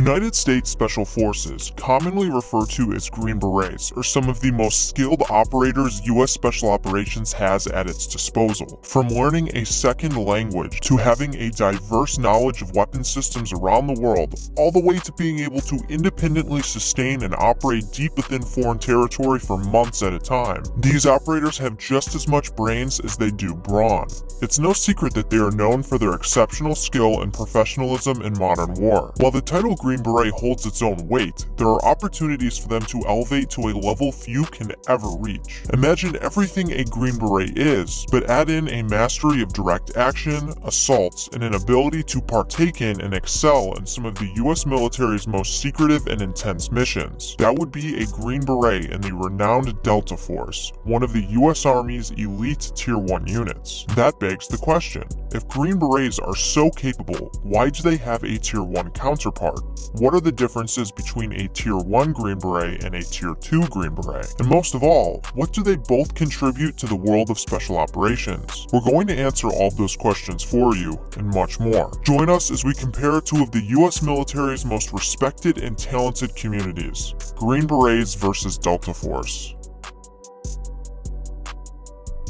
United States Special Forces, commonly referred to as Green Berets, are some of the most skilled operators U.S. Special Operations has at its disposal. From learning a second language to having a diverse knowledge of weapon systems around the world, all the way to being able to independently sustain and operate deep within foreign territory for months at a time, these operators have just as much brains as they do brawn. It's no secret that they are known for their exceptional skill and professionalism in modern war. While the title Green Beret holds its own weight, there are opportunities for them to elevate to a level few can ever reach. Imagine everything a Green Beret is, but add in a mastery of direct action, assaults, and an ability to partake in and excel in some of the US military's most secretive and intense missions. That would be a Green Beret in the renowned Delta Force, one of the US Army's elite Tier 1 units. That begs the question, if Green Berets are so capable, why do they have a Tier 1 counterpart? What are the differences between a Tier 1 Green Beret and a Tier 2 Green Beret? And most of all, what do they both contribute to the world of special operations? We're going to answer all of those questions for you, and much more. Join us as we compare two of the US military's most respected and talented communities, Green Berets versus Delta Force.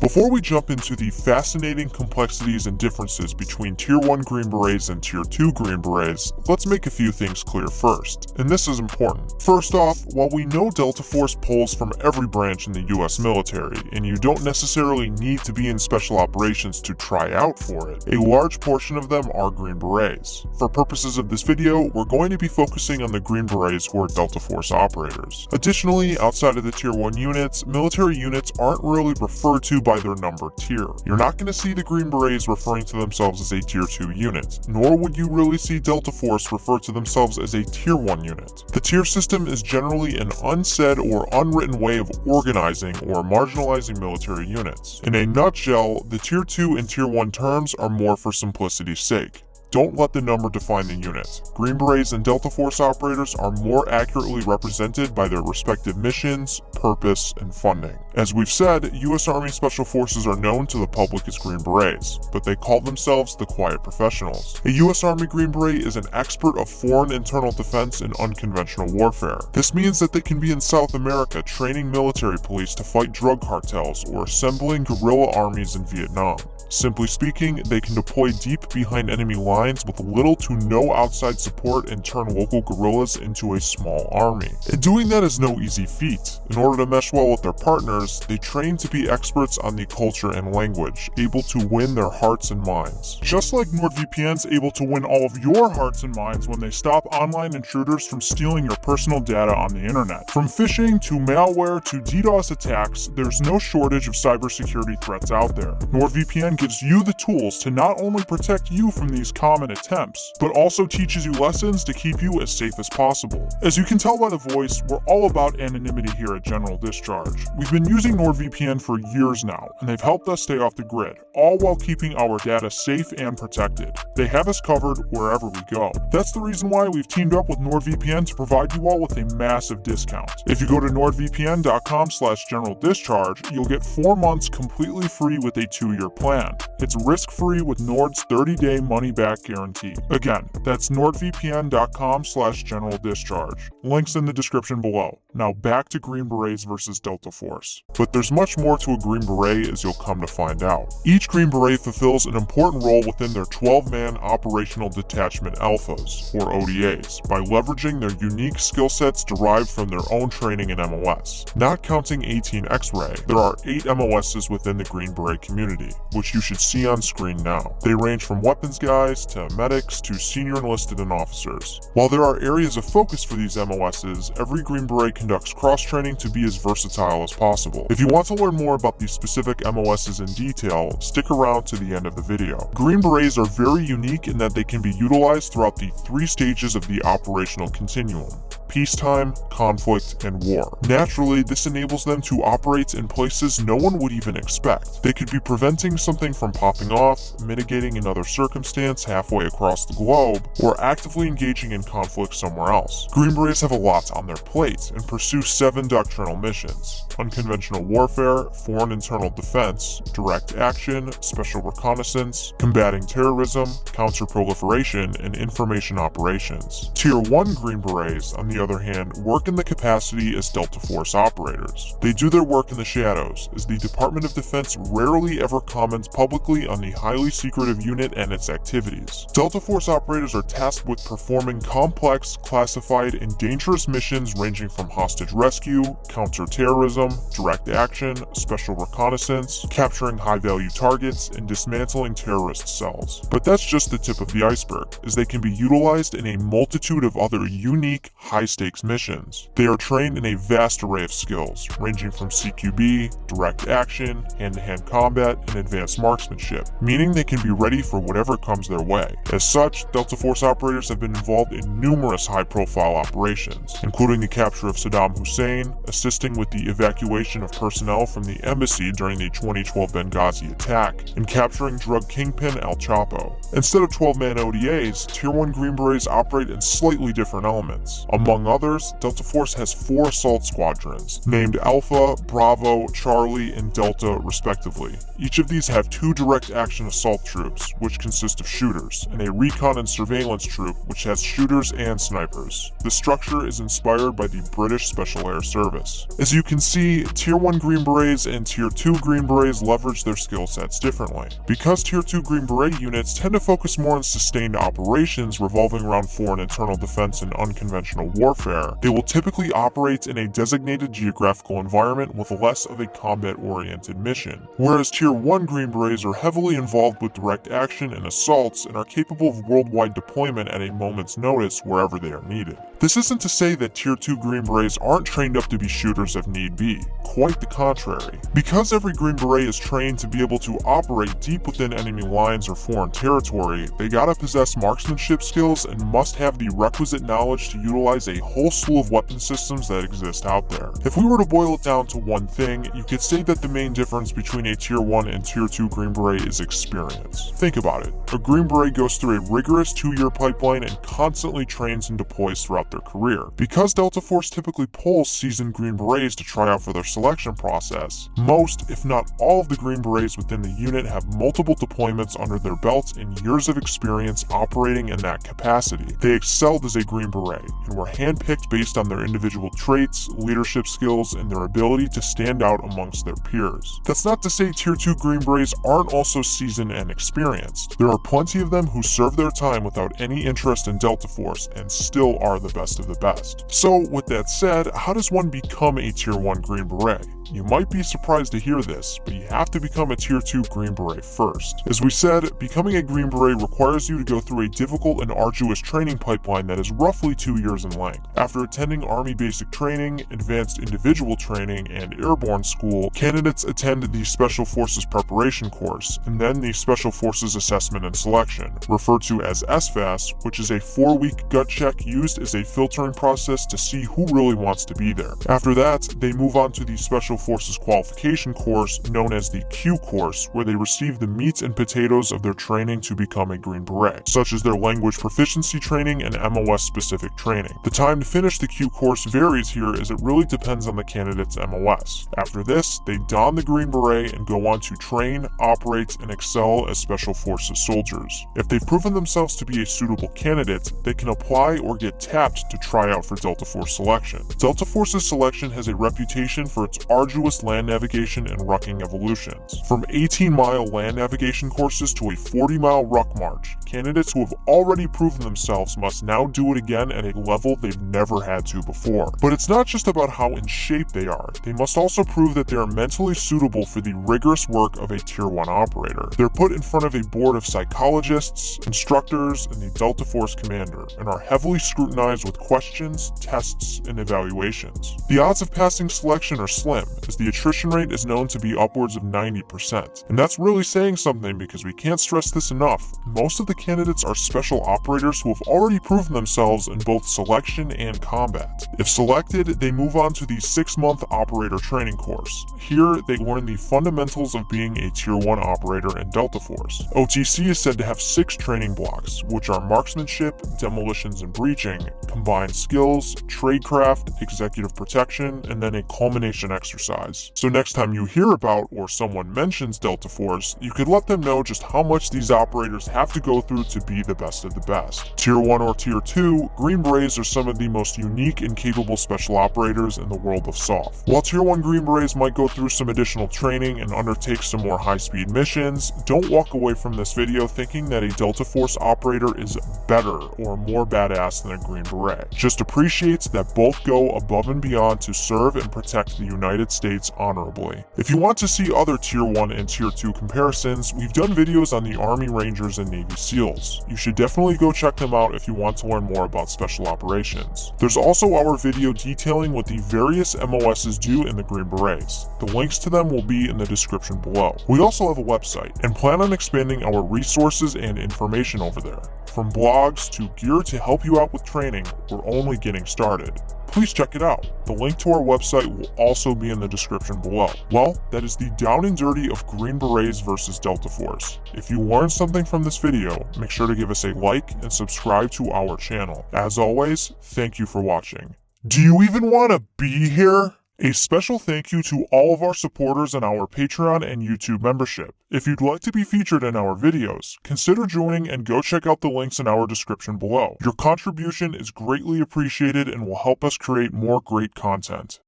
Before we jump into the fascinating complexities and differences between Tier 1 Green Berets and Tier 2 Green Berets, let's make a few things clear first, and this is important. First off, while we know Delta Force pulls from every branch in the US military, and you don't necessarily need to be in special operations to try out for it, a large portion of them are Green Berets. For purposes of this video, we're going to be focusing on the Green Berets who are Delta Force operators. Additionally, outside of the Tier 1 units, military units aren't really referred to by their number tier. You're not going to see the Green Berets referring to themselves as a Tier 2 unit, nor would you really see Delta Force refer to themselves as a Tier 1 unit. The tier system is generally an unsaid or unwritten way of organizing or marginalizing military units. In a nutshell, the Tier 2 and Tier 1 terms are more for simplicity's sake. Don't let the number define the unit. Green Berets and Delta Force operators are more accurately represented by their respective missions, purpose, and funding. As we've said, US Army Special Forces are known to the public as Green Berets, but they call themselves the quiet professionals. A US Army Green Beret is an expert of foreign internal defense and unconventional warfare. This means that they can be in South America training military police to fight drug cartels or assembling guerrilla armies in Vietnam. Simply speaking, they can deploy deep behind enemy lines with little to no outside support and turn local guerrillas into a small army. And doing that is no easy feat. In order to mesh well with their partners, they train to be experts on the culture and language, able to win their hearts and minds. Just like NordVPN's able to win all of your hearts and minds when they stop online intruders from stealing your personal data on the internet. From phishing to malware to DDoS attacks, there's no shortage of cybersecurity threats out there. NordVPN gives you the tools to not only protect you from these common attempts, but also teaches you lessons to keep you as safe as possible. As you can tell by the voice, we're all about anonymity here at General Discharge. We've been using NordVPN for years now, and they've helped us stay off the grid, all while keeping our data safe and protected. They have us covered wherever we go. That's the reason why we've teamed up with NordVPN to provide you all with a massive discount. If you go to nordvpn.com/generaldischarge, you'll get 4 months completely free with a 2-year plan. It's risk-free with Nord's 30-day money-back guarantee. Again, that's nordvpn.com/generaldischarge. Links in the description below. Now back to Green Berets versus Delta Force. But there's much more to a Green Beret, as you'll come to find out. Each Green Beret fulfills an important role within their 12-man Operational Detachment Alphas, or ODAs, by leveraging their unique skill sets derived from their own training in MOS. Not counting 18 X-Ray, there are 8 MOSs within the Green Beret community, which you should see on screen now. They range from weapons guys to medics to senior enlisted and officers. While there are areas of focus for these MOSs, every Green Beret conducts cross-training to be as versatile as possible. If you want to learn more about these specific MOSs in detail, stick around to the end of the video. Green Berets are very unique in that they can be utilized throughout the 3 stages of the operational continuum. peacetime, conflict, and war. Naturally, this enables them to operate in places no one would even expect. They could be preventing something from popping off, mitigating another circumstance halfway across the globe, or actively engaging in conflict somewhere else. Green Berets have a lot on their plate and pursue 7 doctrinal missions: unconventional warfare, foreign internal defense, direct action, special reconnaissance, combating terrorism, counter-proliferation, and information operations. Tier 1 Green Berets, on the other hand, work in the capacity as Delta Force operators. They do their work in the shadows, as the Department of Defense rarely ever comments publicly on the highly secretive unit and its activities. Delta Force operators are tasked with performing complex, classified, and dangerous missions ranging from hostage rescue, counter-terrorism, direct action, special reconnaissance, capturing high-value targets, and dismantling terrorist cells. But that's just the tip of the iceberg, as they can be utilized in a multitude of other unique, high-stakes missions. They are trained in a vast array of skills, ranging from CQB, direct action, hand-to-hand combat, and advanced marksmanship, meaning they can be ready for whatever comes their way. As such, Delta Force operators have been involved in numerous high-profile operations, including the capture of Saddam Hussein, assisting with the evacuation of personnel from the embassy during the 2012 Benghazi attack, and capturing drug kingpin El Chapo. Instead of 12-man ODAs, Tier 1 Green Berets operate in slightly different elements. Among others, Delta Force has 4 assault squadrons, named Alpha, Bravo, Charlie, and Delta respectively. Each of these have 2 direct action assault troops, which consist of shooters, and a recon and surveillance troop, which has shooters and snipers. The structure is inspired by the British Special Air Service. As you can see, Tier 1 Green Berets and Tier 2 Green Berets leverage their skill sets differently. Because Tier 2 Green Beret units tend to focus more on sustained operations revolving around foreign internal defense and unconventional warfare, they will typically operate in a designated geographical environment with less of a combat-oriented mission. Whereas Tier 1 Green Berets are heavily involved with direct action and assaults and are capable of worldwide deployment at a moment's notice wherever they are needed. This isn't to say that Tier 2 Green Berets aren't trained up to be shooters if need be. Quite the contrary. Because every Green Beret is trained to be able to operate deep within enemy lines or foreign territory, they gotta possess marksmanship skills and must have the requisite knowledge to utilize a whole slew of weapon systems that exist out there. If we were to boil it down to one thing, you could say that the main difference between a Tier 1 and Tier 2 Green Beret is experience. Think about it. A Green Beret goes through a rigorous 2-year pipeline and constantly trains and deploys throughout their career. Because Delta Force typically pulls seasoned Green Berets to try out for their selection process, most, if not all of the Green Berets within the unit have multiple deployments under their belts and years of experience operating in that capacity. They excelled as a Green Beret and were handpicked based on their individual traits, leadership skills, and their ability to stand out amongst their peers. That's not to say Tier 2 Green Berets aren't also seasoned and experienced. There are plenty of them who serve their time without any interest in Delta Force and still are the best of the best. So with that said, how does one become a Tier 1 Green Beret? You might be surprised to hear this, but you have to become a Tier 2 Green Beret first. As we said, becoming a Green Beret requires you to go through a difficult and arduous training pipeline that is roughly 2 years in length. After attending Army Basic Training, Advanced Individual Training, and Airborne School, candidates attend the Special Forces Preparation Course, and then the Special Forces Assessment and Selection, referred to as SFAS, which is a 4-week gut check used as a filtering process to see who really wants to be there. After that, they move on to the Special Forces Qualification Course, known as the Q Course, where they receive the meat and potatoes of their training to become a Green Beret, such as their language proficiency training and MOS-specific training. The time to finish the Q Course varies here as it really depends on the candidate's MOS. After this, they don the Green Beret and go on to train, operate, and excel as Special Forces soldiers. If they've proven themselves to be a suitable candidate, they can apply or get tapped to try out for Delta Force selection. Delta Force's selection has a reputation for its arduous land navigation and rucking evolutions. From 18-mile land navigation courses to a 40-mile ruck march, candidates who have already proven themselves must now do it again at a level they've never had to before. But it's not just about how in shape they are. They must also prove that they are mentally suitable for the rigorous work of a Tier 1 operator. They're put in front of a board of psychologists, instructors, and the Delta Force commander, and are heavily scrutinized exercise with questions, tests, and evaluations. The odds of passing selection are slim, as the attrition rate is known to be upwards of 90%. And that's really saying something because we can't stress this enough. Most of the candidates are special operators who have already proven themselves in both selection and combat. If selected, they move on to the 6-month operator training course. Here, they learn the fundamentals of being a Tier 1 operator in Delta Force. OTC is said to have 6 training blocks, which are marksmanship, demolitions and breaching, combined skills, tradecraft, executive protection, and then a culmination exercise. So next time you hear about or someone mentions Delta Force, you could let them know just how much these operators have to go through to be the best of the best. Tier 1 or Tier 2, Green Berets are some of the most unique and capable special operators in the world of SOF. While Tier 1 Green Berets might go through some additional training and undertake some more high-speed missions, don't walk away from this video thinking that a Delta Force operator is better or more badass than a Green Beret. Just appreciate that both go above and beyond to serve and protect the United States honorably. If you want to see other Tier 1 and Tier 2 comparisons, we've done videos on the Army Rangers and Navy SEALs. You should definitely go check them out if you want to learn more about special operations. There's also our video detailing what the various MOSs do in the Green Berets. The links to them will be in the description below. We also have a website and plan on expanding our resources and information over there. From blogs to gear to help you out with training, we're only getting started. Please check it out. The link to our website will also be in the description below. Well, that is the down and dirty of Green Berets versus Delta Force. If you learned something from this video, make sure to give us a like and subscribe to our channel. As always, thank you for watching. Do you even want to be here? A special thank you to all of our supporters in our Patreon and YouTube membership. If you'd like to be featured in our videos, consider joining and go check out the links in our description below. Your contribution is greatly appreciated and will help us create more great content.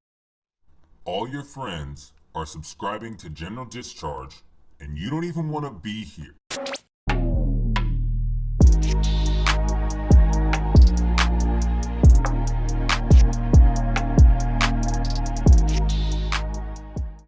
All your friends are subscribing to General Discharge, and you don't even want to be here.